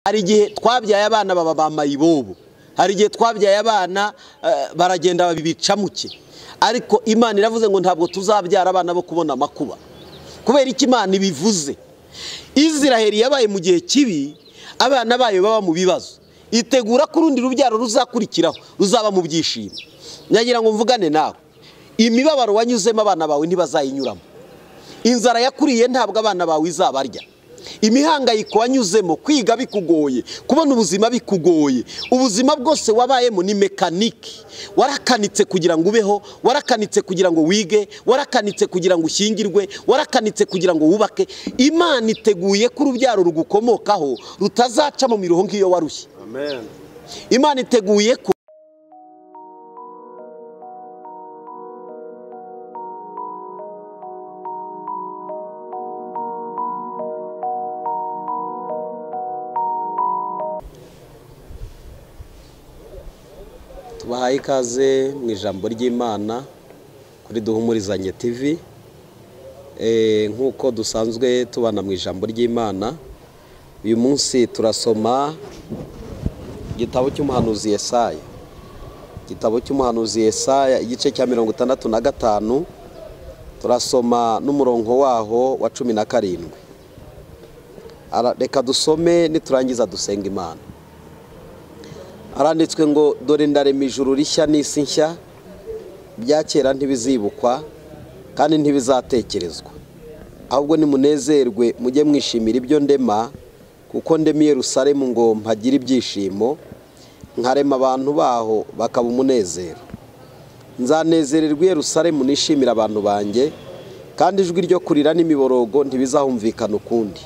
Hari igihe twabyaye abana baba bamayibobo, hari igihe twabyaye abana baragenda babibicamuke, ariko Imana iravuze ngo ntabwo tuzabyara abana bo kubona amakuba. Kubera iki Imana ibivuze? Israheli yabaye mu gihe kibi, abana bayo baba mu bibazo, itegura ko urundi rubyaro ruzakurikiraho ruzaba mu byishimo. Nyagira ngo mvugane nawe, imibabaro wanyuzemo abana bawe ntibazayinyuramo, inzara yakuriye ntabwo abana bawe izabarya, imihangayiko wanyuzemo, kwiga bikugoye, kubona ubuzima bikugoye, ubuzima bwose wabayemo ni mekaniki. Warakanitse kugira ngo ubeho, warakanitse kugira ngo wige, warakanitse kugira ngo ushyingirwe, warakanitse kugira ngo wubake. Imana iteguye ko urubyaro rugukomokaho rutazaca mu mirongo nk'iyo warushye. Amen. Imana iteguye ko tubahaye ikaze mu ijambo ry'Imana kuri Duhumurizanye TV. Nk'uko dusanzwe tubana mu ijambo ry'Imana, uyu munsi turasoma igitabo cy'umuhanuzi Yesaya. Igitabo cy'umuhanuzi Yesaya igice cya 65, turasoma n'umurongo waho wa 17. Reka dusome niturangiza dusenga Imana. Aranditswe ngo dore ndarema ijuru rishya n'isi nshya, bya kera ntibizibukwa kandi ntibizatekerezwa. Ahubwo nimunezerwe mujye mwishimira ibyo ndema, kuko ndema Yerusalemu ngo mpagire ibyishimo, nkarema abantu baho bakaba umunezero. Nzanezererwa Yerusalemu nishimira abantu banjye, kandi ijwi ryo kurira n'imiborogo ntibizahumvikana ukundi.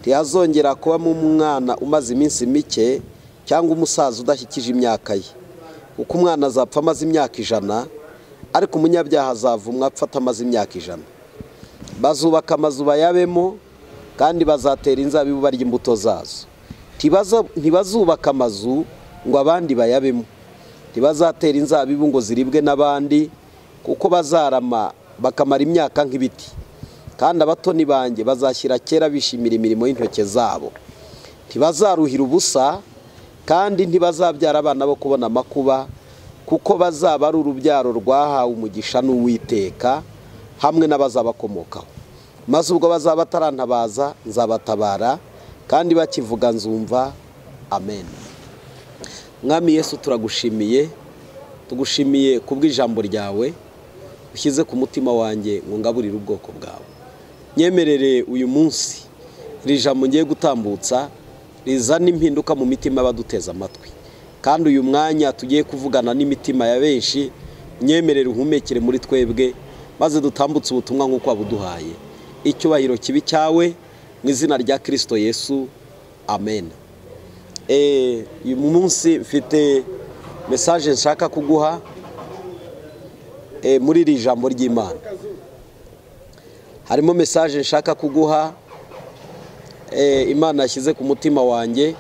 Ntihazongera kubamo umwana umaze iminsi mike cyangwa umusaza udashyikije imyaka ye, kuko umwana azapfa amaze imyaka 100, ariko umunyabyaha azavumwa apfa atamaze imyaka 100. Bazubaka amazu bayabemo, kandi bazatera inzabibu barya imbuto zazo. Ntibazubaka amazu ngo abandi bayabemo, ntibazatera inzabibu ngo ziribwe n'abandi, kuko bazarama bakamara imyaka nk'ibiti. Kandi abatoni banjye bazashyira kera bishimira imirimo y'intoke zabo. Ntibazaruhira ubusa, kandi ntibazabyara abana bo kubona amakuba, kuko bazaba ari urubyaro rwahawe umugisha n'Uwiteka hamwe n'abazabakomokaho. Maze ubwo bazaba batarantabaza nzabatabara, kandi bakivuga nzumva. Amen. Mwami Yesu, turagushimiye, tugushimiye kubw'ijambo ryawe ushyize ku mutima wanjye ngo ngaburire ubwoko bwawe. Nyemerere uyu munsi iri jambo ngiye gutambutsa rizana impinduka mu mitima y'abaduteza amatwi, kandi uyu mwanya tugiye kuvugana n'imitima ya benshi. Nyemerere uhumekere muri twebwe, maze dutambutse ubutumwa nk'uko wabuduhaye. Icyubahiro kibi cyawe mu izina rya Kristo Yesu. Amen. Uyu munsi mfite message nshaka kuguha muri iri jambo ry'Imana. Harimo message nshaka kuguha Imana yashyize ku mutima wanjye,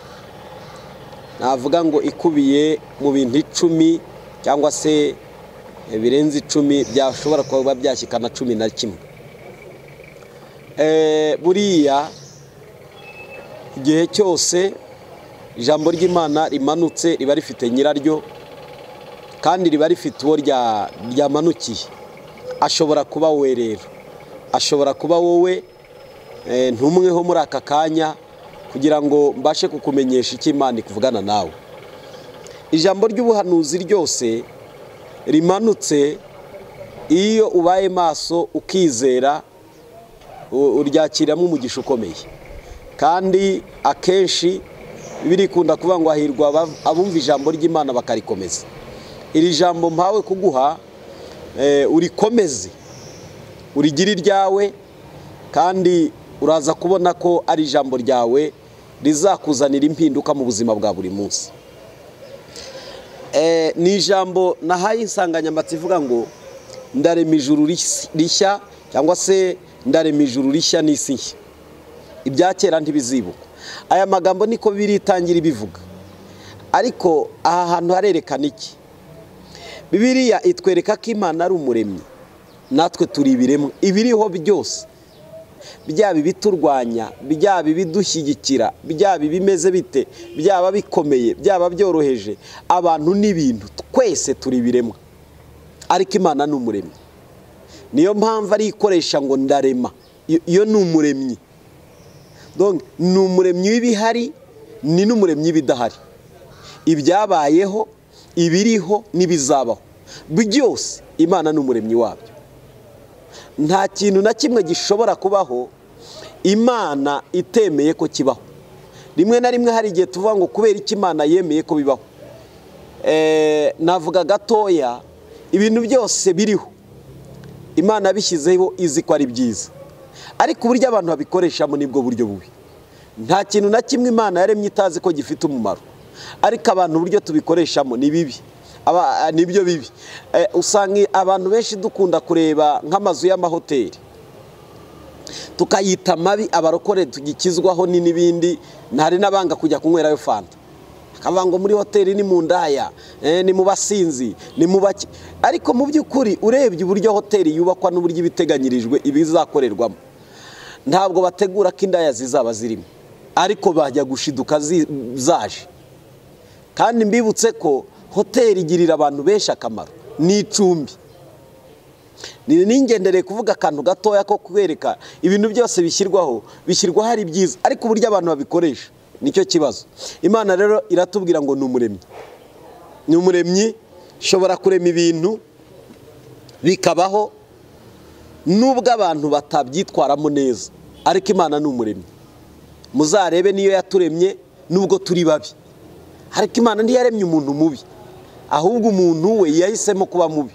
navuga ngo ikubiye mu bintu 10 cyangwa se birenze 10 byashobora kuba byashyikana 11. Buriya igihe cyose ijambo ry'Imana rimanutse riba rifite nyiraryo, kandi riba rifite uwo ryamanukiye. Ashobora kuba wowe rero, ashobora kuba wowe ntumweho muri aka kanya, kugira ngo mbashe kukumenyesha icyo Imana ikuvugana nawe. Ijambo ry'ubuhanuzi ryose rimanutse, iyo ubaye maso ukizera, uryakiramo umugisha ukomeye. Kandi akenshi birikunda kuvuga ngo ahirwa abumva ijambo ry'Imana bakarikomeza. Iri jambo mpawe kuguha, urikomeze, urigire iryawe, kandi uraza kubona ko ari ijambo ryawe rizakuzanira impinduka mu buzima bwa buri munsi. Ni ijambo nahaye insanganyamatsiko ivuga ngo ndarema ijuru rishya, cyangwa se ndarema ijuru rishya n'isi nshya, ibya kera ntibizibukwa. Aya magambo niko biritangira bivuga, ariko aha hantu harerekana iki? Bibiliya itwereka ko Imana ari umuremyi, natwe turi ibiremwa. Ibiriho byose byaba ibiturwanya, byaba ibidushyigikira, byaba ibimeze bite, byaba bikomeye, byaba byoroheje, abantu n'ibintu twese turi biremwa, ariko Imana ni umuremyi. Niyo mpamvu ari ikoresha ngo ndarema. Iyo ni umuremyi. Donc ni umuremyi w'ibihari, ni n'umuremyi w'ibidahari, ibyabayeho, ibiriho n'ibizabaho byose Imana ni umuremyi wabyo. Nta kintu na kimwe gishobora kubaho Imana itemeye ko kibaho. Rimwe na rimwe hari igihe tuvuga ngo kubera iki Imana yemeye ko bibaho. Navuga gatoya, ibintu byose biriho Imana bishyizeho izi ko ari byiza, ariko uburyo abantu babikoreshamo nibwo buryo bubi. Nta kintu na kimwe Imana yaremye itazi ko gifite umumaro, ariko abantu uburyo tubikoreshamo ni bibi, nibyo bibi. Usanga abantu benshi dukunda kureba nk'amazu y'amahoteli tukayita mabi, abarokore tugikizwaho n'ibindi. Ntari n'abanga kujya kunywerayo fanta, akavuga ngo muri hoteli ni mu ndaya, ni mu basinzi, ni mu baki. Ariko mu by'ukuri urebye uburyo hoteli yubakwa n'uburyo ibiteganyirijwe ibizakorerwamo, ntabwo bategura ko indaya zizaba zirimo, ariko bajya gushiduka zaje. Kandi mbibutse ko hoteli igirira abantu benshi akamaro, ni icumbi. Ningendereye kuvuga akantu gatoya ko kubereka ibintu byose bishyirwaho ari byiza, ariko uburyo abantu babikoresha nicyo kibazo. Imana rero iratubwira ngo ni umuremyi. Ni umuremyi, shobora kurema ibintu bikabaho nubwo abantu batabyitwaramo neza, ariko Imana ni umuremyi. Muzarebe niyo yaturemye nubwo turi babi, ariko Imana ntiyaremye umuntu mubi, ahubwo umuntu we yahisemo kuba mubi.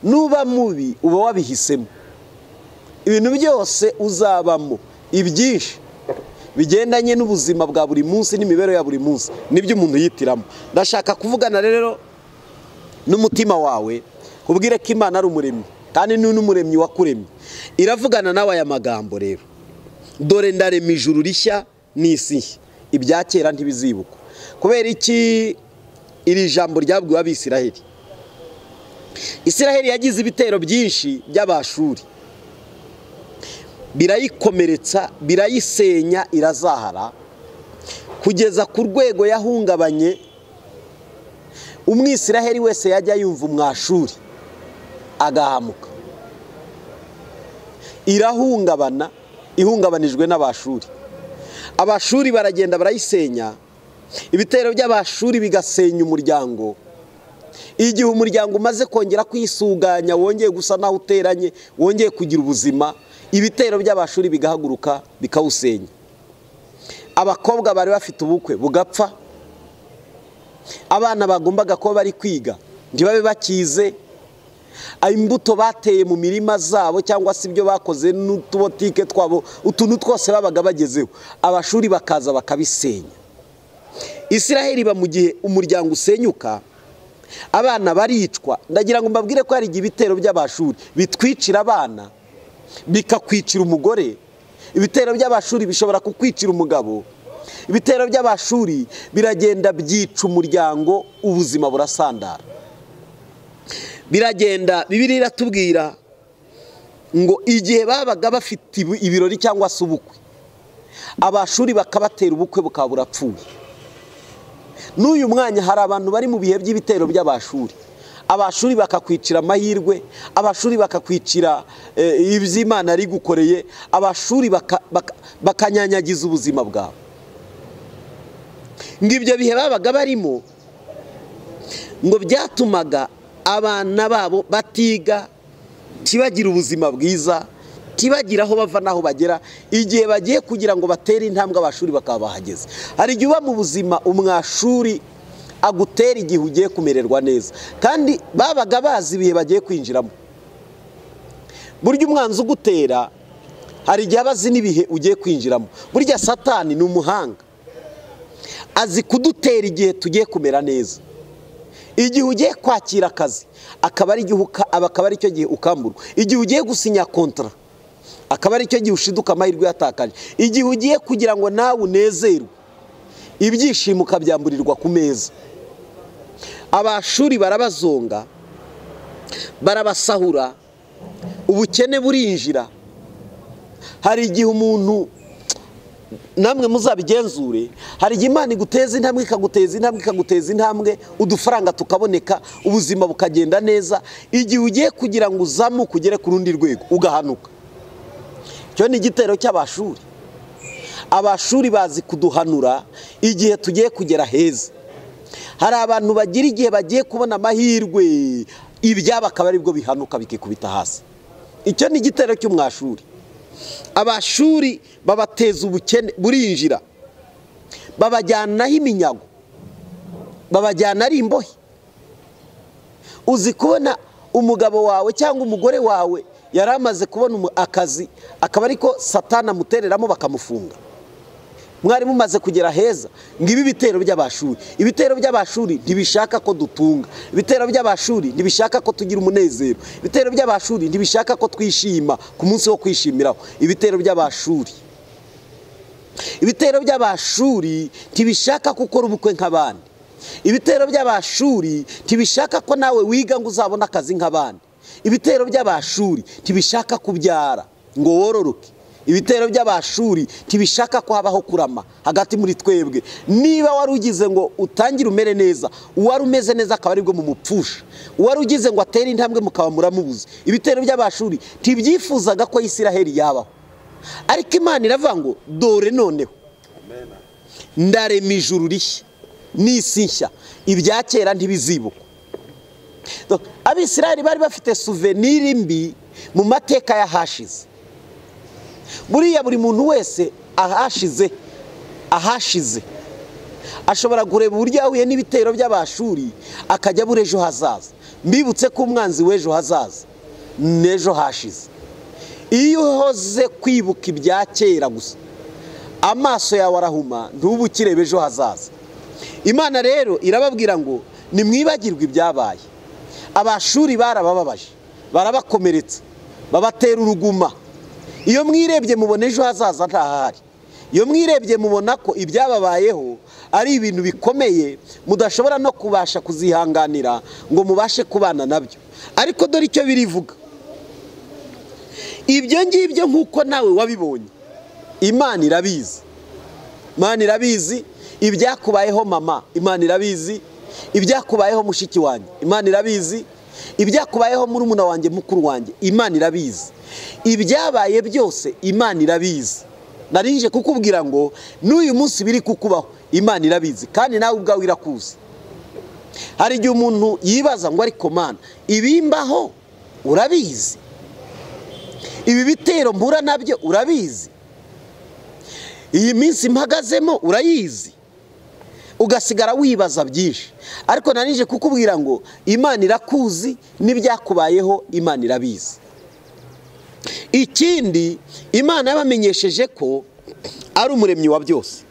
Nuba mubi uba wabihisemo. Ibintu byose uzabamo ibyinshi bigendanye n'ubuzima bwa buri munsi n'imibereho ya buri munsi nibyo umuntu yitiramo. Ndashaka kuvugana rero n'umutima wawe, kubwire ko Imana ari umuremyi, kandi ni n'umuremyi wakuremye. Iravugana nawe aya magambo rero: dore ndarema ijuru rishya n'isi nshya, ibya kera ntibizibukwa. Kubera iki iri jambo ryabwiwe Abisiraheli? Isiraheli yagize ibitero byinshi by'Abashuri, birayikomeretsa, birayisenya, irazahara, kugeza ku rwego yahungabanye. Umwisiraheli wese yajya yumva Umwashuri agahamuka. Irahungabana, ihungabanijwe n'Abashuri. Abashuri baragenda barayisenya, ibitero by'Abashuri bigasenya umuryango. Igihe umuryango umaze kongera kwisuganya, wongeye gusa naho uteranye, wongeye kugira ubuzima, ibitero by'Abashuri bigahaguruka bikawusenya. Abakobwa bari bafite ubukwe bugapfa, abana bagombaga kuba bari kwiga ntibabe bakize, imbuto bateye mu mirima zabo cyangwa se ibyo bakoze n'utubotike twabo, utuntu twose babaga bagezeho, Abashuri bakaza bakabisenya. Isiraheli ba mu gihe umuryango usenyuka, abana baricwa. Ndagira ngo mbabwire ko hari igihe ibitero by'Abashuri bitwicira abana, bikakwicira umugore. Ibitero by'Abashuri bishobora kukwicira umugabo. Ibitero by'Abashuri biragenda byica umuryango, ubuzima burasandara. Biragenda, Bibiliya iratubwira ngo igihe babaga bafite ibirori cyangwa se ubukwe, Abashuri bakabatera ubukwe bukaba burapfuye. N'uyu mwanya hari abantu bari mu bihe by'ibitero by'Abashuri. Abashuri bakakwicira amahirwe, Abashuri bakakwicira iby'Imana ari gukoreye, Abashuri bakanyanyagiza ubuzima bwawe. Ngibyo bihe babaga barimo ngo byatumaga abana babo batiga, tibagira ubuzima bwiza, tibagira aho bava naho bagera. Igihe bagiye kugira ngo batere intambwe, Abashuri bakaba bahageze. Hari igihe uba mu buzima Umwashuri agutera igihe ugiye kumererwa neza, kandi babaga bazi ibihe bagiye kwinjiramo. Burya umwanzi ugutera hari igihe abazi n'ibihe ugiye kwinjiramo. Burya Satani ni umuhanga, azi kudutera igihe tugiye kumera neza. Igihe ugiye kwakira akazi akaba ari cyo gihe ukamburwa. Igihe ugiye gusinya kontra akaba ari cyo gihe ushiduka amahirwe yatakaje. Igihe ugiye kugira ngo nawe unezerwe, ibyishimo ukabyamburirwa ku meza. Abashuri barabazonga, barabasahura, ubukene burinjira, hari igihe umuntu, namwe muzabigenzure, hari igihe Imana iguteza intambwe ikaguteza intambwe, udufaranga tukaboneka, ubuzima bukagenda neza, igihe ugiye kugira ngo uzamuke ugere ku rundi rwego ugahanuka. Cyo ni igitero cy'abashuri. Abashuri bazi kuduhanura igihe tugiye kugera heza. Hari abantu bagira igihe bagiye kubona amahirwe, ibyaba akaba aribwo bihanuka bikikubita hasi. Icyo ni igitero cy'umwashuri. Abashuri babateza ubukene burinjira, babajyanaho iminyago, babajyana ari imbohe. Uzi kubona umugabo wawe cyangwa umugore wawe yari amaze kubona akazi, akaba ariko Satani amutereramo bakamufunga. Mwari mumaze kugera heza. Ngibi ibitero by'abashuri. Ibitero by'abashuri ntibishaka ko dutunga. Ibitero by'abashuri ntibishaka ko tugira umunezero. Ibitero by'abashuri ntibishaka ko twishima ku munsi wo kwishimiraho. Ibitero by'abashuri. Ibitero by'abashuri ntibishaka ko ukora ubukwe nk'abandi. Ibitero by'abashuri ntibishaka ko nawe wiga ngo uzabona akazi nk'abandi. Ibitero by'abashuri ntibishaka kubyara ngo wororoke. Ibitero by'abashuri ntibishaka ko habaho kurama hagati muri twebwe. Niba wari ugize ngo utangire umere neza, uwari umeze neza akaba aribwo mu mupfusha, uwari ugize ngo atere intambwe mukaba muramubuze. Ibitero by'abashuri ntibyifuzaga ko Isiraheli yabaho, ariko Imana iravuga ngo dore noneho ndarema ijuru rishya n'isi nshya, ibya kera ntibizibukwa. Abisiraheli bari bafite souvenir mbi mu mateka y'ahashize. Buriya buri muntu wese ahashize ashobora kureba uburyo yahuye n'ibitero by'abashuri akajya buri ejo hazaza. Mbibutse ko umwanzi w'ejo hazaza n'ejo hashize. Iyo uhoze kwibuka ibya kera gusa, amaso yawe arahuma, ntubukirebe ejo hazaza. Imana rero irababwira ngo nimwibagirwe ibyabaye. Abashuri barabababaje, barabakomeretsa, babatera uruguma. Iyo mwirebye mubona ejo hazaza ntahari. Iyo mwirebye mubona ko ibyababayeho ari ibintu bikomeye mudashobora no kubasha kuzihanganira ngo mubashe kubana nabyo. Ariko dore icyo birivuga, ibyo ngibyo nk'uko nawe wabibonye, Imana irabizi. Imana irabizi ibyakubayeho mama, Imana irabizi ibyakubayeho mushiki wanjye, Imana irabizi ibyakubayeho murumuna wanjye mukuru wanjye, Imana irabizi. Ibyabaye byose Imana irabizi. Narinje kukubwira ngo n'uyu munsi biri kukubaho Imana irabizi, kandi nawe ubwawe irakuzi. Hari igihe umuntu yibaza ngo ariko Mana, ibimbaho urabizi, ibi bitero mpura nabyo urabizi, iyi minsi mpagazemo urayizi, ugasigara wibaza byinshi. Ariko narinje kukubwira ngo Imana irakuzi, n'ibyakubayeho Imana irabizi. Ikindi, Imana yabamenyesheje ko ari umuremyi wa byose.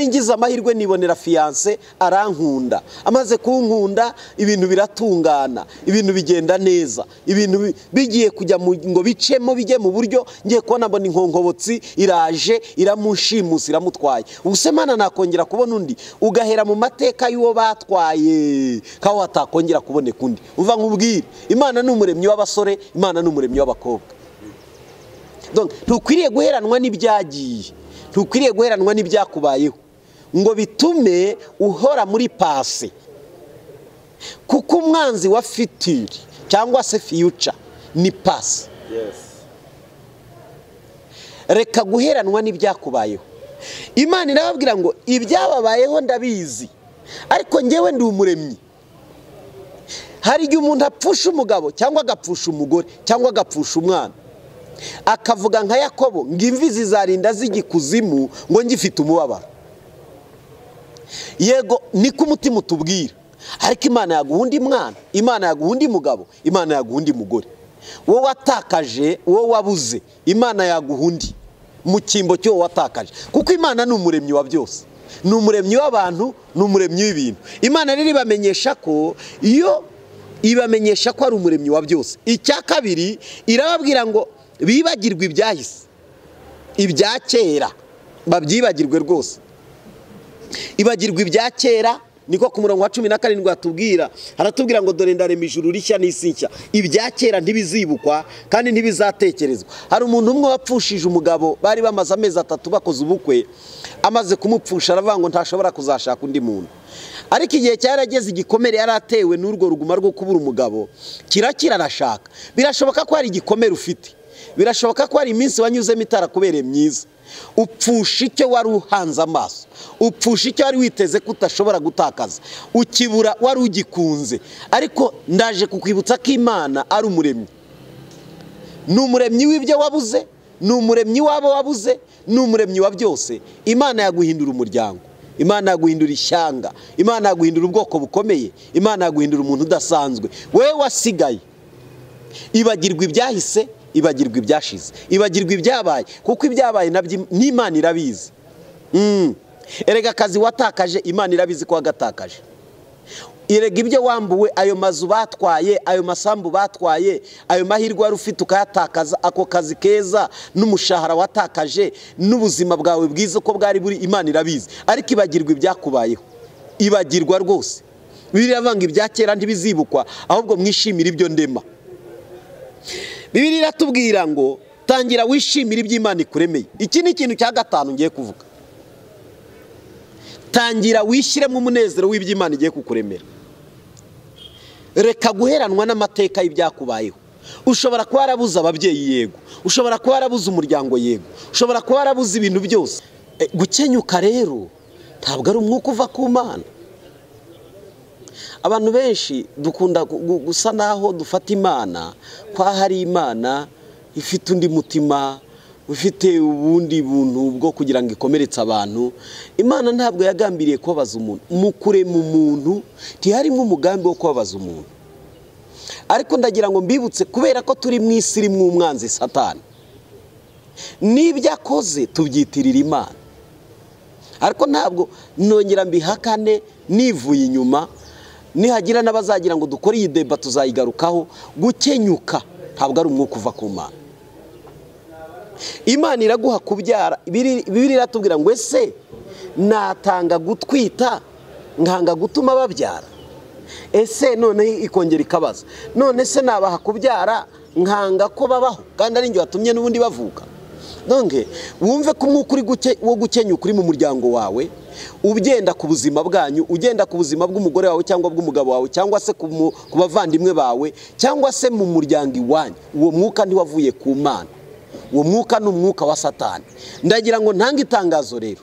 Ngize amahirwe nibonera fiance arankunda, amaze kunkunda ibintu biratungana, ibintu bigenda neza, ibintu bigiye kujya ngo bicemo bijye mu buryo ngiye kubona mbona inkonkobotsi iraje iramushimusa iramutwaye. Ubuse Mana nakongera kubona undi, ugahera mu mateka y'uwo batwaye kaho hatakongera kuboneka undi. Uva nkubwire, Imana ni umuremyi w'abasore, Imana ni umuremyi w'abakobwa. Donc ntukwiriye guheranwa n'ibyagiye, ntukwiriye guheranwa n'ibyakubayeho ngo bitume uhora muri pase, kuko umwanzi wa fitiri cyangwa se future ni pase. Reka guheranwa n'ibyakubayeho. Imana irababwira ngo ibyababayeho ndabizi, ariko ngewe ndi umuremyi. Hari igihe umuntu apfusha umugabo cyangwa agapfusha umugore cyangwa agapfusha umwana, akavuga nka Yakobo ngo imvi zizarinda zigikuzimu ngo ngifite umubabaro. Yego niko umutima utubwira, ariko Imana yaguha undi mwana, Imana yaguha undi mugabo, Imana yaguha undi mugore. Wowe watakaje, wowe wabuze, Imana yaguha undi mu cyimbo cyo watakaje, kuko Imana ni umuremyi wa byose, ni umuremyi w'abantu, ni umuremyi w'ibintu. Imana rero ibamenyesha ko ari umuremyi wa byose. Icya kabiri, irababwira ngo bibagirwe ibyahise, ibya kera babyibagirwe rwose. Ibagirwe ibya kera niko ku murongo wa 17 hatubwira, haratubwira ngo dore ndarema ijuru rishya n'isi nshya, ibya kera ntibizibukwa kandi ntibizatekerezwa. Hari umuntu umwe wapfushije umugabo, bari bamaze amezi 3 bakoze ubukwe, amaze kumupfusha aravuga ngo ntashobora kuzashaka undi muntu. Ariko igihe cyarageze igikomere yaratewe n'urwo ruguma rwo kubura umugabo kirakira arashaka. Birashoboka ko hari igikomere ufite, birashoboka ko hari iminsi wanyuzemo itarakubereye myiza, upfusha icyo wari uhanze amaso, upfusha icyo wari witeze ko utashobora gutakaza, ukibura wari ugikunze. Ariko ndaje kukwibutsa ko Imana ari umuremyi, ni umuremyi w'ibyo wabuze, ni umuremyi w'abo wabuze, ni umuremyi wa byose. Imana yaguhindura umuryango, Imana yaguhindura ishyanga, Imana yaguhindura ubwoko bukomeye, Imana yaguhindura umuntu udasanzwe. Wewe wasigaye ibagirwa ibyahise, ibagirwa ibyashize, ibagirwa ibyabaye, kuko ibyabaye nabyo n'Imana irabizi. Erega akazi watakaje Imana irabizi ko wagatakaje. Erega ibyo wambuwe, ayo mazu batwaye, ayo masambu batwaye, ayo mahirwe wari ufite ukayatakaza, ako kazi keza n'umushahara watakaje n'ubuzima bwawe bwiza ko bwari buri, Imana irabizi. Ariko ibagirwa ibyakubayeho, ibagirwa rwose. Bibiliya iravuga ibya kera ntibizibukwa, ahubwo mwishimira ibyo ndema. Bibiliya iratubwira ngo tangira wishimira iby'Imana ikuremeye. Iki ni ikintu cya 5 ngiye kuvuga. Tangira wishyiremo umunezero w'iby'Imana igiye kukuremera. Reka guheranwa n'amateka y'ibyakubayeho. Ushobora kuba warabuze ababyeyi, yego. Ushobora kuba warabuze umuryango, yego. Ushobora kuba warabuze ibintu byose. Gukenyuka rero ntabwo ari umwuka uva ku Mana. Abantu benshi dukunda gusa naho dufata Imana kwa hari Imana ifite undi mutima, ufite ubundi buntu bwo kugira ngo ikomeretse abantu. Imana ntabwo yagambiriye kubabaza umuntu, mukure mu muntu ntiharimo umugambi wo kubabaza umuntu. Ariko ndagira ngo mbibutse, kubera ko turi mu isi irimo umwanzi Satani, n'ibyo akoze tubyitirira Imana. Ariko ntabwo nongera mbihakane nivuye inyuma, nihagira n'abazagira ngo dukore iyi deba tuzayigarukaho. Gukenyuka ntabwo ari umwuka uva ku Mana. Imana iraguha kubyara. Bibiliya iratubwira ngo ese natanga gutwita nkanga gutuma babyara? Ese none ikongera ikabaza, none se nabaha kubyara nkanga ko babaho kandi ari njye watumye n'ubundi bavuka? Nonge wumve ko umwuka wo gukenyuka uri mu muryango wawe, ugenda ku buzima bwanyu, ugenda ku buzima bw'umugore wawe cyangwa bw'umugabo wawe, cyangwa se ku bavandimwe bawe, cyangwa se mu muryango iwanyu. Uwo mwuka ntiwavuye ku Mana, uwo mwuka ni umwuka wa Satani. Ndagira ngo ntange itangazo rero.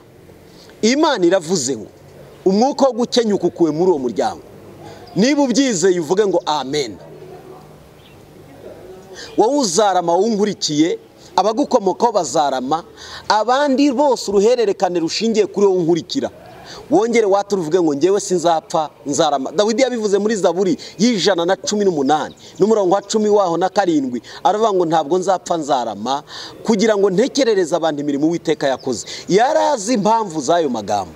Imana iravuze ngo umwuka wo gukenyuka ukuwe muri uwo muryango. Niba ubyizeye uvuge ngo amen. Wowe uzarama, wungurikiye, abagukomokaho bazarama, abandi bose uruhererekane rushingiye kuri wowe nkurikira. Wongere waturuvuge ngo ngewe sinzapfa nzarama. Dawidi yabivuze muri Zaburi y'118 n'umurongo wa 10 waho na 7, aravuga ngo ntabwo nzapfa nzarama, kugira ngo ntekerereze abantu imirimo Uwiteka yakoze. Yarazi impamvu z'ayo magambo,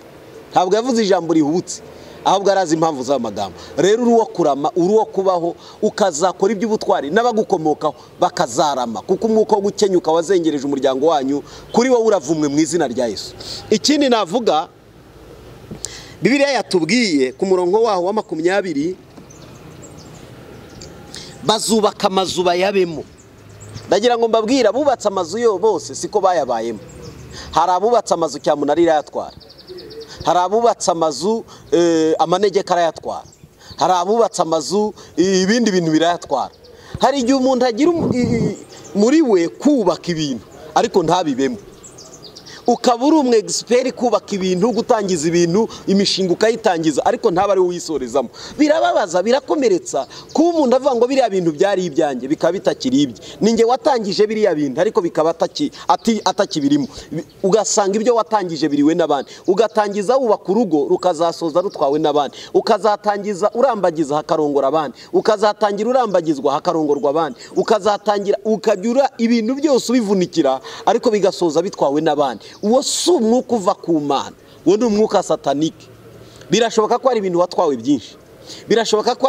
ntabwo yavuze ijambo rihubutse, ahubwo arazi impamvu z'ayo magambo. Rero uri wo kurama, uri wo kubaho, ukazakora iby'ubutwari, n'abagukomokaho bakazarama, kuko umwuka wo gukenyuka wazengereje umuryango wanyu. Kuri wowe uravumwe mu izina rya Yesu. Ikindi navuga, Bibiliya yatubwiye ku murongo waho wa 20, bazubaka amazu bayabemo. Ndagira ngo mbabwira, abubatse amazu yo bose siko bayabayemo. Hari abubatse amazu cyamunara irayatwara, hari abubatse amazu amanegeka arayatwara, hari abubatse amazu ibindi bintu birayatwara. Hari igihe umuntu agira muri we kubaka ibintu ariko ntabibemo, ukaba uri umwe expert kubaka ibintu, gutangiza ibintu, imishinga ukayitangiza, ariko ntaba ari uyisorezamo. Birababaza, birakomeretsa kuba umuntu avuga ngo biriya bintu byari ibyanjye bikaba bitakiri ibye. Ninjye watangije biriya bintu ariko bikaba atakibirimo. Ugasanga ibyo watangije biriwe n'abandi, ugatangiza wubaka urugo rukazasoza rutwawe n'abandi, ukazatangiza urambagiza hakarongora abandi, ukazatangira urambagizwa hakarongorwa abandi, ukazatangira ukabyura ibintu byose ubivunikira ariko bigasoza bitwawe n'abandi. Uwo si umwuka uva ku Mana, uwo ni umwuka satanike. Birashoboka ko hari ibintu watwawe byinshi, birashoboka ko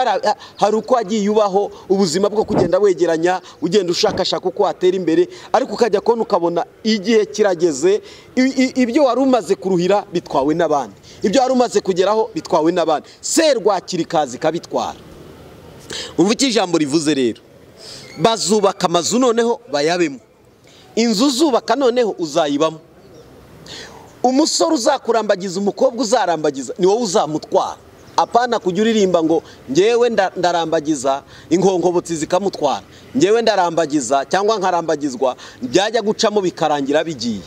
hari uko wagiye ubaho ubuzima bwo kugenda wegeranya, ugenda ushakashaka uko watera imbere, ariko ukajya kubona ukabona igihe kirageze ibyo wari umaze kuruhira bitwawe n'abandi. ibyo wari umaze kugeraho bitwawe n'abandi, serwakira ikaza ikabitwara. Umva icyo ijambo rivuze rero, bazubaka amazu noneho bayabemo. Inzu uzubaka noneho uzayibamo. Umusore uzakurambagiza, umukobwa uzarambagiza, ni wowe uzamutwara. Apana kujya uririmba ngo ngewe ndarambagiza inkonkobotsi zikamutwara, ngewe ndarambagiza cyangwa nkarambagizwa, byajya gucamo bikarangira bigiye.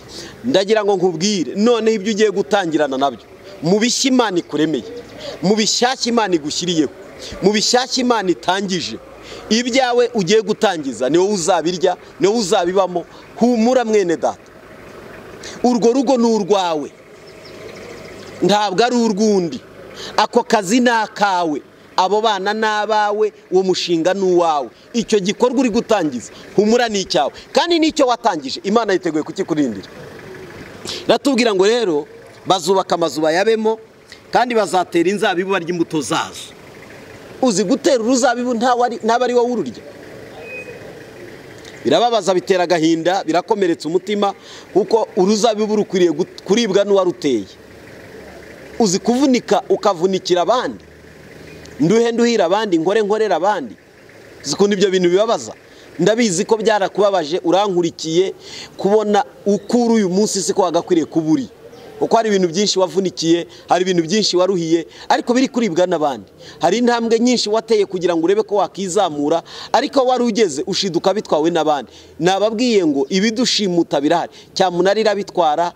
Ndagira ngo nkubwire noneho ibyo ugiye gutangirana nabyo, mu bishya Imana ikuremeye, mu bishyashya Imana igushyiriyeho, mu bishyashya Imana itangije, ibyawe ugiye gutangiza ni wowe uzabirya, ni wowe uzabibamo. Humura mwene data, urwo rugo ni urwawe, ntabwo ari urw'undi. Ako kazi ni akawe, abo bana ni abawe, uwo mushinga ni uwawe. Icyo gikorwa uri gutangiza humura ni icyawe, kandi n'icyo watangije Imana yiteguye kukikurindira. Natubwira ngo rero bazubaka amazu bayabemo, kandi bazatera inzabibu barya imbuto zazo. Uzi gutera uruzabibu ntaba ari wowe ururya? Birababaza, bitera agahinda, birakomeretsa umutima, kuko uruzabibu rukwiriye kuribwa n'uwaruteye. Uzi kuvunika ukavunikira abandi, nduhira abandi, nkorera abandi. Zikunda ibyo bintu bibabaza. Ndabizi ko byarakubabaje, urankurikiye kubona ukuru uyu munsi siko wagakwiriye kuburi. Uko hari ibintu byinshi wavunikiye, hari ibintu byinshi waruhiye, ariko biri kuribwa n'abandi. Hari intambwe nyinshi wateye kugira ngo urebe ko wakizamura, ariko wari ugeze ushiduka bitwawe n'abandi. Nababwiye ngo ibidushimuta birahari, cyamunarira bitwara,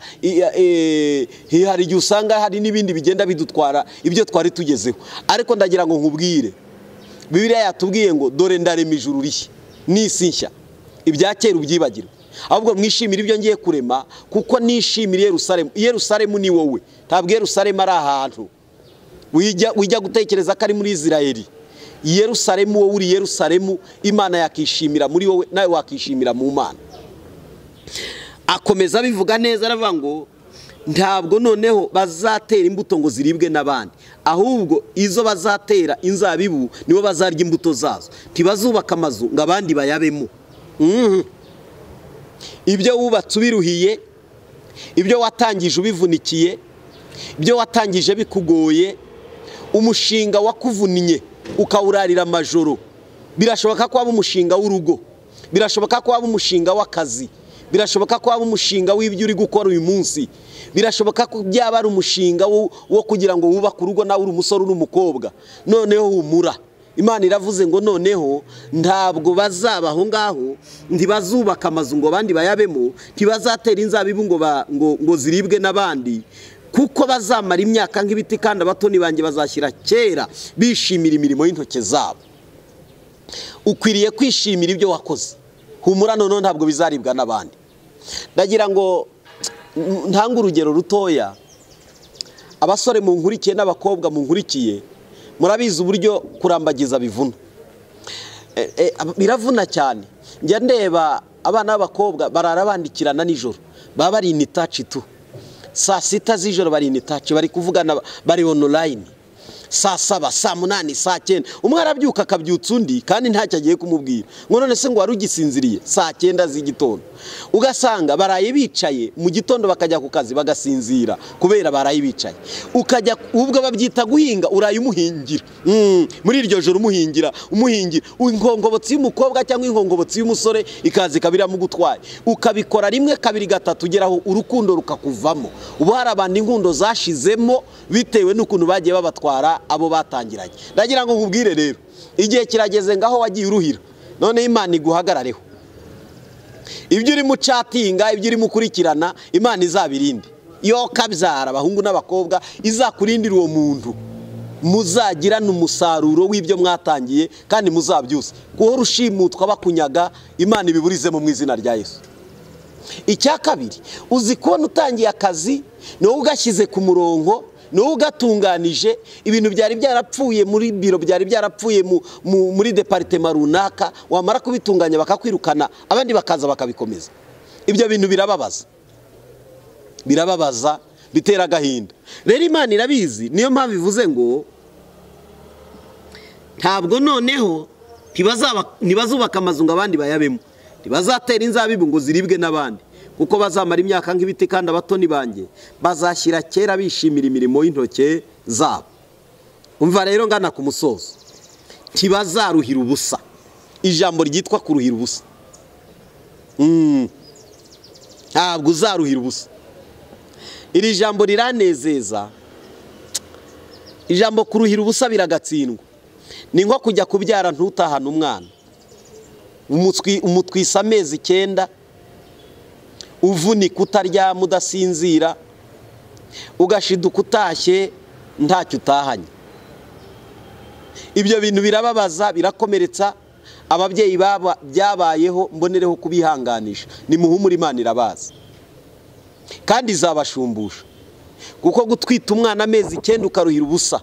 hari igihe usanga hari n'ibindi bigenda bidutwara ibyo twari tugezeho. Ariko ndagira ngo nkubwire, Bibiliya yatubwiye ngo dore ndarema ijuru rishya n'isi nshya, ibya kera ubyibagirwe, ahubwo mwishimire ibyo ngiye kurema, kuko nishimira Yerusalemu. Yerusalemu ni wowe, ntabwo Yerusalemu ari ahantu wijya gutekereza ko ari muri Isirayeli. Yerusalemu, wowe uri Yerusalemu, Imana yakishimira muri wowe, nawe wakishimira mu Mana. Akomeza abivuga neza, aravuga ngo ntabwo noneho bazatera imbuto ngo ziribwe n'abandi, ahubwo izo bazatera inzabibu nibo bazarya imbuto zazo. Ntibazubaka amazu ngo abandi bayabemo. Ibyo wubatse ubiruhiye, ibyo watangije ubivunikiye, ibyo watangije bikugoye, umushinga wakuvunnye ukawurarira amajoro, birashoboka ko waba umushinga w'urugo, birashoboka ko waba umushinga w'akazi, birashoboka ko waba umushinga w'ibyo uri gukora uyu munsi, birashoboka ko byaba ari umushinga wo kugira ngo wubake urugo nawe uri umusore n'umukobwa. Noneho humura, Imana iravuze ngo noneho ntabwo bazaba aho ngaho, ntibazubaka amazu ngo abandi bayabemo, ntibazatera inzabibu ngo ziribwe n'abandi, kuko bazamara imyaka nk'ibiti, kandi abatoni banjye bazashyira kera bishimira imirimo y'intoke zabo. Ukwiriye kwishimira ibyo wakoze. Humura, noneho ntabwo bizaribwa n'abandi. Ndagira ngo ntanga urugero rutoya. Abasore mu nkurikiye n'abakobwa mu nkurikiye, murabizi uburyo kurambagiza bivuna. Biravuna cyane. Njya ndeba abana b'abakobwa barara bandikirana nijoro, baba bari in touch tu. Saa 6 z'ijoro bari in touch, bari kuvugana, bari online. Saa 7, saa 8, saa 9, umwe arabyuka akabyutsa undi, kandi ntacyo agiye kumubwira. Ngo none se ngo wari ugisinziriye? Saa 9 z'igitondo. Ugasanga baraye bicaye, mu gitondo bakajya ku kazi bagasinzira kubera baraye bicaye. Ukajya ubwo babyita guhinga, uraye umuhingira. Muri iryo joro umuhingira, inkongobotsi y'umukobwa cyangwa inkongobotsi y'umusore ikazi kabira mu gutwaye. Ukabikora rimwe, kabiri, gatatu, ugeraho urukundo rukakuvamo. Ubu hari abandi inkundo zashizemo bitewe n'ukuntu bagiye babatwara abo batangiranye. Ndagira ngo nkubwire rero, igihe kirageze ngaho wagiye uruhira, none Imana iguhagarareho. Ibyo uri mu chatinga, ibyo uri mukurikirana, Imana izabirinde. Yo kabyara abahungu n'abakobwa, izakurindira uwo muntu, muzagirana umusaruro w'ibyo mwatangiye, kandi muzabyusa. Kuho rushimutwa bakunyaga, Imana ibiburizemo mu izina rya Yesu. Icya kabiri, uzi kubona utangiye akazi, no ugashyize ku murongo, no ugatunganije, ibintu byari byarapfuye muri biro, byari byarapfuye muri departement runaka, wamara kubitunganya bakakwirukana, abandi bakaza bakabikomeza. Ibyo bintu birababaza, bitera agahinda. Rero Imana irabizi, niyo mpamvu ivuze ngo ntabwo noneho ntibazubaka amazu ngo abandi bayabemo, ntibazatera inzabibu ngo ziribwe n'abandi, kuko bazamara imyaka nk'ibiti kandi abatoni banjye bazashyira kera bishimira imirimo y'intoke zabo. Umva rero ngana ku musozo, ntibazaruhira ubusa. Ijambo ryitwa kuruhira ubusa, ntabwo uzaruhira ubusa. Iri jambo riranezeza. Ijambo kuruhira ubusa biragatsindwa. Ni nko kujya kubyara ntutahane umwana, umutwisa amezi 9, uvunika utaryama udasinzira, ugashiduka utashye ntacyo utahanye. Ibyo bintu birababaza, birakomeretsa. Ababyeyi baba byabayeho mbonereho kubihanganisha, nimuhumure Imana irabaza kandi izabashumbusha. Kuko gutwita umwana amezi 9 ukaruhira ubusa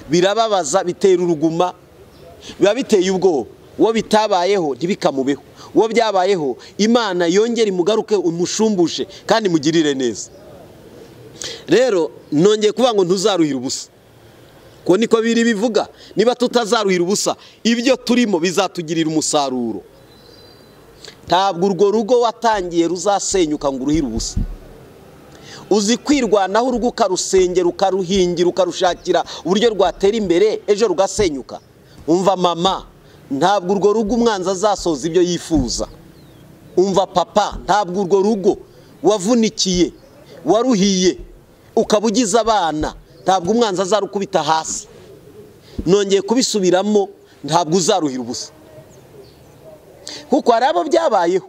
birababaza, bitera uruguma, biba biteye ubwoba. Uwo bitabayeho ntibikamubeho, uwo byabayeho Imana yongera imugaruke umushumbushe kandi mugirire neza. Rero nongeye kuvuga ngo ntuzaruhira ubusa, ko niko biri bivuga. Niba tutazaruhira ubusa, ibyo turimo bizatugirira umusaruro. Ntabwo urwo rugo watangiye ruzasenyuka ngo uruhire ubusa. Uzi kwirwanaho urugo ukarusengera, ukaruhingira, ukarushakira uburyo rwatera imbere, ejo rugasenyuka. Umva mama, ntabwo urwo rugo umwanzi azasoza ibyo yifuza. Umva papa, ntabwo urwo rugo wavunikiye, waruhiye, ukabugiza abana, ntabwo umwanzi azarukubita hasi. Nongeye kubisubiramo, ntabwo uzaruhira ubusa. Kuko hari abo byabayeho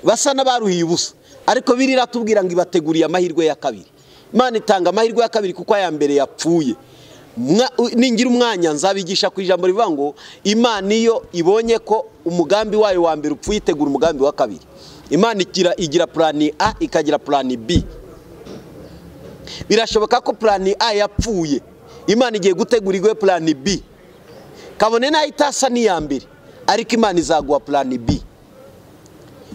basa n'abaruhiye ubusa, ariko birira tubwira ngo ibateguriye amahirwe ya kabiri. Imana itanga amahirwe ya kabiri kuko aya mbere yapfuye. Ningira umwanya nzabigisha ku ijambo rivuga ngo Imana iyo ibonye ko umugambi wayo wa mbere upfuye itegura umugambi wa kabiri. Imana igira plan A ikagira plan B. Birashoboka ko plan A yapfuye, Imana igiye gutegura igwe plan B, kabone nayo itasa n'iya mbere, ariko Imana izaguha plan B.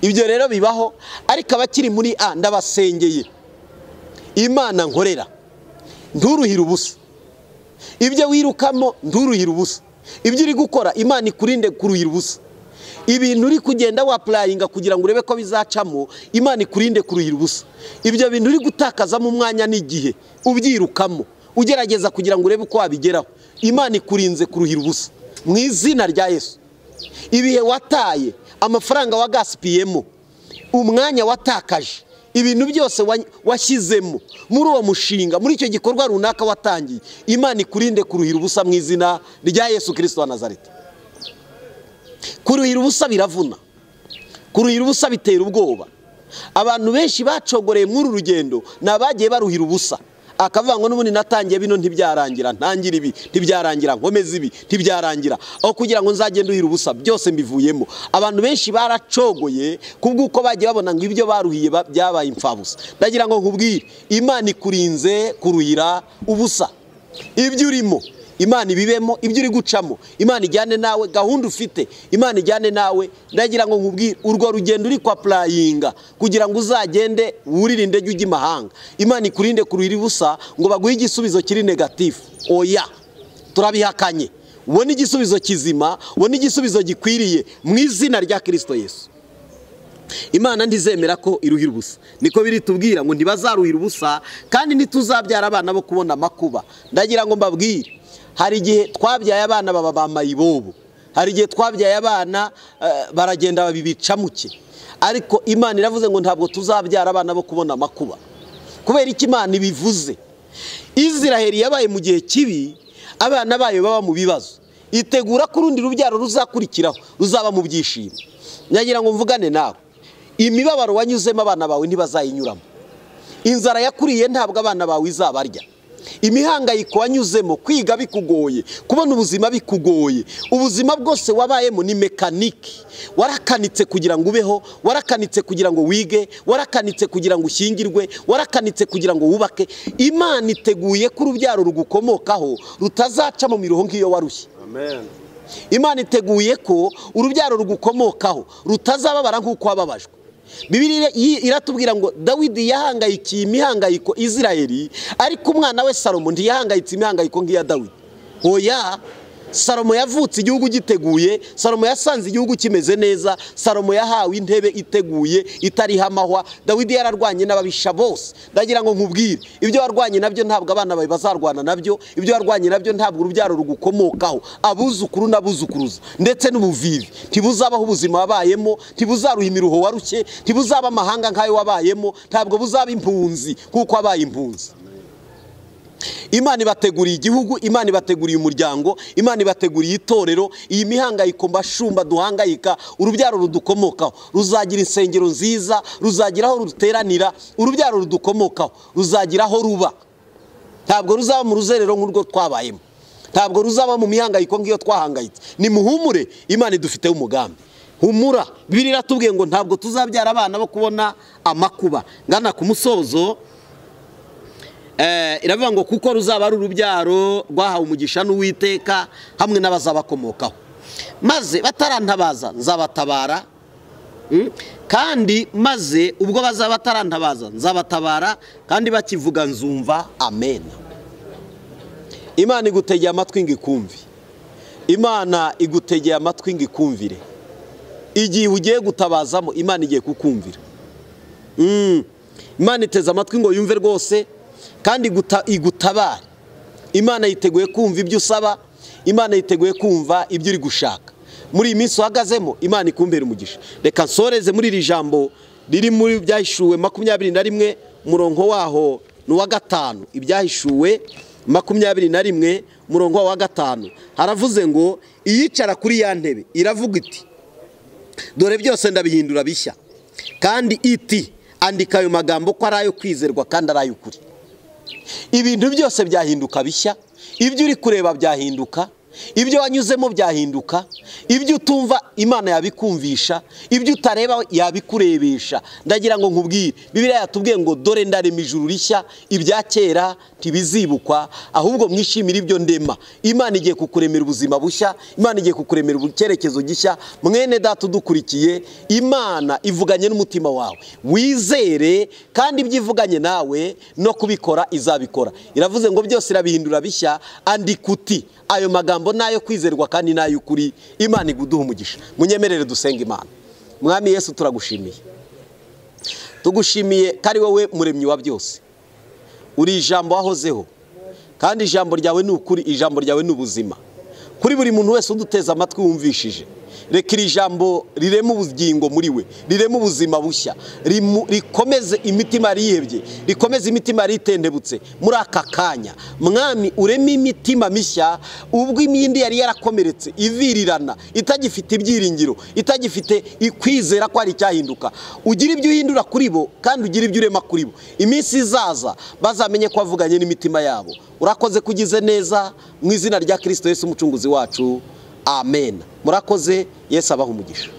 Ibyo rero bibaho, ariko abakiri muri A ndabasengeye. Imana nkorera, nturuhira ubusa. Ibyo wirukamo nturuhira ubusa. Ibyo uri gukora Imana ikurinde kuruhira ubusa. Ibintu uri kugenda wapplyinga kugira ngo urebe ko bizacamo, Imana ikurinde kuruhira ubusa. Ibyo bintu uri gutakazamo umwanya n'igihe ubyirukamo, ugerageza kugira ngo urebe uko wabigeraho, Imana ikurinze kuruhira ubusa mu izina rya Yesu. Ibihe wataye, amafaranga wagasipiyemo, umwanya watakaje, ibintu byose washyizemo muri uwo mushinga, muri icyo gikorwa runaka watangiye, Imana ikurinde kuruhira ubusa mu izina rya Yesu Kristo wa Nazareti. Kuruhira ubusa biravuna, kuruhira ubusa bitera ubwoba. Abantu benshi bacogoreye muri urugendo nabagiye baruhira ubusa, akavuga ngo n'ubundi natangiye bino ntibyarangira, ntangira ibi ntibyarangira, nkomeza ibi ntibyarangira, aho kugira ngo nzagende uhira ubusa byose mbivuyemo. Abantu benshi baracogoye kubw'uko bagiye babona ngo ibyo baruhiye byabaye imfabusa. Ndagira ngo nkubwire, Imana ikurinze kuruhira ubusa. Ibyo urimo Imana ibibemo, ibyo uri gucamo Imana ijyane nawe, gahunda ufite Imana ijyane nawe. Ndagira ngo nkubwire, urwo rugendo uri kwa playinga kugira ngo uzagende wuririnde ujye imahanga, Imana ikurinde kuruhira ubusa ngo baguhe igisubizo kiri negative. Oya, turabihakanye. Ubone igisubizo kizima, ubone igisubizo gikwiriye mu izina rya Kristo Yesu. Imana ndizemera ko iruhira ubusa. Niko biri tubwira ngo ntibazaruhira ubusa, kandi ntituzabyara abana bo kubona amakuba. Ndagira ngo mbabwire, hari igihe twabyaye abana baba bamayibobo, hari igihe twabyaye abana baragenda babibicamuke, ariko Imana iravuze ngo ntabwo tuzabyara abana bo kubona amakuba. Kubera iki Imana ibivuze? Israheli yabaye mu gihe kibi, abana bayo baba mu bibazo, itegura ko urundi rubyaro ruzakurikiraho ruzaba mu byishimo. Nyagira ngo mvugane nawe, imibabaro wanyuzemo abana bawe ntibazayinyuramo. Inzara yakuriye ntabwo abana bawe izabarya. Imihangayiko wanyuzemo, kwiga bikugoye, kubona ubuzima bikugoye, ubuzima bwose wabayemo ni mekaniki. Warakanitse kugira ngo ubeho, warakanitse kugira ngo wige, warakanitse kugira ngo ushyingirwe, warakanitse kugira ngo wubake. Imana iteguye ko urubyaro rugukomokaho rutazaca mu miruho nk'iyo warushye. Amen. Imana iteguye ko urubyaro rugukomokaho rutazababara nk'uko wababajwe. Bibiliya iratubwira ngo Dawidi yahangayikiye imihangayiko Israheli, ariko umwana we Salomo ntiyahangayitse imihangayiko nk'iya Dawidi. Oya, Salomo yavutse igihugu giteguye, Salomo yasanze igihugu kimeze neza, Salomo yahawe intebe iteguye itariho amahwa. Dawidi yararwanye n'ababisha bose. Ndagira ngo nkubwire, ibyo warwanye nabyo ntabwo abana bawe bazarwana nabyo, ibyo warwanye nabyo ntabwo urubyaro rugukomokaho, abuzukuru n'abuzukuruza ndetse n'ubuvivi ntibuzabaho ubuzima wabayemo, ntibuzaruha imiruho warushye, ntibuzaba amahanga nk'ayo wabayemo, ntabwo buzaba impunzi kuko wabaye impunzi. Imana ibateguriye igihugu, Imana ibateguriye umuryango, Imana ibateguriye itorero. Iyi mihangayiko mbashumba duhangayika, urubyaro rudukomokaho ruzagira insengero nziza, ruzagira aho ruteranira, urubyaro rudukomokaho ruzagira aho ruba. Ntabwo ruzaba mu ruzerero nk'urwo twabayemo, ntabwo ruzaba mu mihangayiko nk'iyo twahangayitse. Ni muhumure, Imana idufiteho umugambi. Humura, Bibiliya iratubwiye ngo ntabwo tuzabyara abana bo kubona amakuba. Ngana ku musozo, iravuga ngo kuko ruzaba ari urubyaro rwahawe umugisha n'Uwiteka hamwe n'abazabakomokaho, maze batarantabaza nzabatabara, kandi maze ubwo bazaba batarantabaza nzabatabara, kandi bakivuga nzumva. Amen. Imana igutegeye amatwi ngo ikumve, Imana igutegeye amatwi ngo ikumvire. Igihe ugiye gutabazamo Imana igiye kukumvira. Imana iteze amatwi ngo yumve rwose kandi igutabare. Imana yiteguye kumva ibyo usaba, Imana yiteguye kumva ibyo uri gushaka. Muri iyi minsi uhagazemo Imana ikumbere umugisha. Reka nsoreze muri iri jambo riri muri Ibyahishuwe 21 umurongo waho n'uwa 5. Ibyahishuwe 21 umurongo wa 5 haravuze ngo iyicara kuri ya ntebe iravuga iti, dore byose ndabihindura bishya, kandi iti andika ayo magambo ko ari ayo kwizerwa kandi ari ay'ukuri. Ibintu byose byahinduka bishya, ibyo uri kureba byahinduka, ibyo wanyuzemo byahinduka, ibyo utumva Imana yabikumvisha, ibyo utareba yabikurebesha. Ndagira ngo nkubwire, Bibiliya yatubwiye ngo dore ndarema ijuru rishya, ibya kera ntibizibukwa, ahubwo mwishimire ibyo ndema. Imana igiye kukuremera ubuzima bushya, Imana igiye kukuremera icyerekezo gishya. Mwene data udukurikiye, Imana ivuganye n'umutima wawe, wizere kandi ibyo ivuganye nawe no kubikora izabikora. Iravuze ngo byose irabihindura bishya, andika uti ayo magambo nayo kwizerwa kandi nayo ukuri. Imana iguduha umugisha. Munyemerere dusenga Imana. Mwami Yesu turagushimiye, tugushimiye kari wowe muremyi wa byose. Uri ijambo wahozeho, kandi ijambo ryawe ni ukuri, ijambo ryawe ni ubuzima. Kuri buri muntu wese uduteza amatwi wumvishije, reka iri jambo rirema ubugingo muri we, rirema ubuzima bushya, rikomeze imitima yarihebye, rikomeze imitima yaritendebutse muri aka kanya. Mwami ureme imitima mishya, ubwo imyindi yari yarakomeretse ivirirana, itagifite ibyiringiro, itagifite kwizera ko ari icyahinduka, ugira ibyo uhindura kuri bo kandi ugira ibyo urema kuri bo. Iminsi izaza bazamenye ko wavuganye n'imitima yabo. Urakoze kugize neza, mu izina rya Kristo Yesu umucunguzi wacu. Amen. Murakoze, Yesu abaha umugisha.